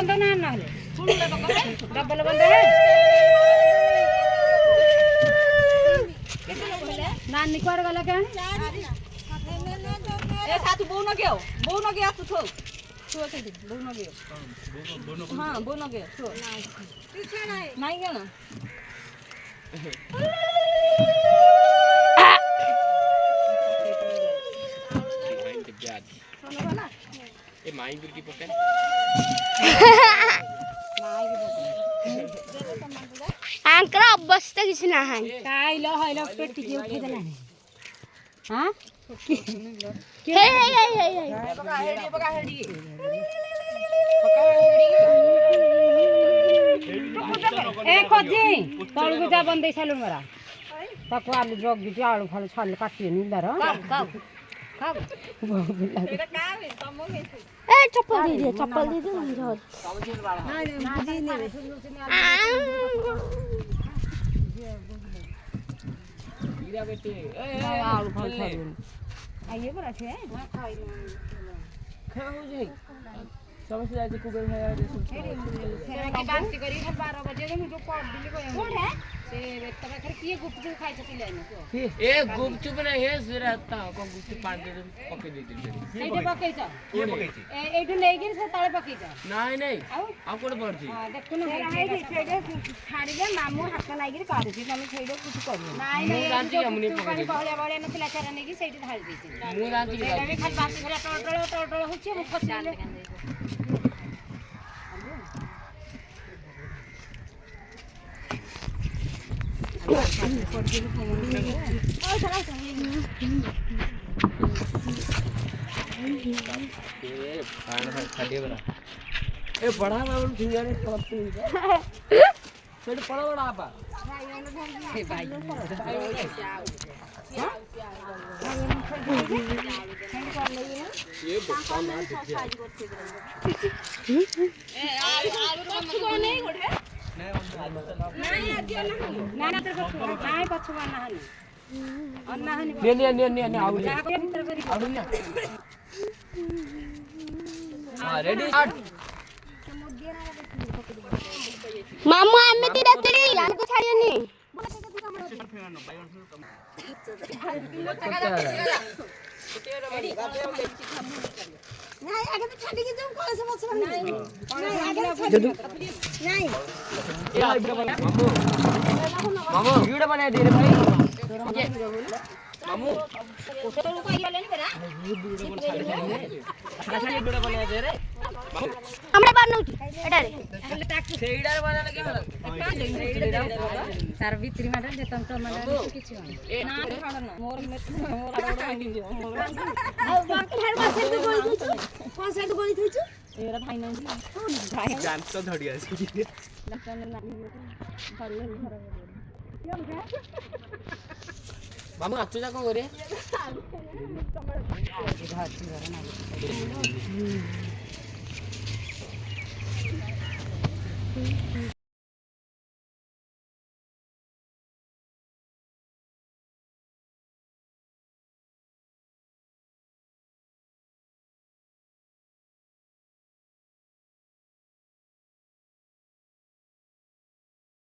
बंद ना ना डबल बंद है नानी कोड़ गला क्या ए साथी बो न गया तू थो छो से बो न गयो हां बो न गयो छो पीछे नहीं क्या ना ए माई गुरकी पकड़ आंकरा अवस्था किसी ना है काई लो पेटी के उठे देलानी हां हे पका हेडी ए खोजी तळ गुजा बंदै सालु मरा ताको आलू जग गिटी आलू फालू छाल काटी नि दर खाओ एटा का है तमो है ए चप्पल दे दे ना बुझी ने हीरा बेटे ए आलू फालू छाल आइए बरा छे खाई खा हो जाई समझ जाए कुकर है यार की बात करी 12 बजे में जो पड़ दिली को कौन है से तब खर की गुपचुप खाई तो ले न को ए गुपचुप नहीं है सिरता को गुपचुप पान दे पके दे दे एटे पकई छ ये पकेची ए एटु ले गिर से तळे पकई छ नहीं नहीं आ कोड पड़ची हां देखु न छेडे छाड़ी ले मामू हाथ लागिर काढी छी तमे छेडे कुछ करू नाही मु रांची हमनी पके दे बहले बहले नथिला चारा नेकी सेठी ढाल देछि मु रांची एटा भी खाली बात करे टोटल होछि मु फसिले ए बड़ा बाबू ठियाने सब सेठ पड़ा बड़ा आपा ए भाई ये बच्चा ना दिखे ए आलू को नहीं गोठे नाही आदिया ना ना तर नाही पछुवा ना हनी अन्ना हनी ने आउ भीतर करी आउ ना हां रेडी स्टार्ट मामू आमे ती रतडी यानको छाडियो नि नहीं आगे तो छाड़ी के जाऊं कौन से मत नहीं नहीं आगे छाड़ी नहीं ए आ वीडियो बना मामू वीडियो बना दे रे भाई मामू तो लोग आइया लेनी बेरा वीडियो बना दे रे हमरा बार नउची एटा रे सेइडार बना के होला तार भीतरी माडा जे तंत्र माडा किछि ए ना खाना ना मोर आड़ भांगी जो आ बाकी हर बार से गोली थुछु कौन से गोली थुछु एरा भाई ना भाई जान तो धड़ी आसी लखन ना घर मामू आचो जा को करे घर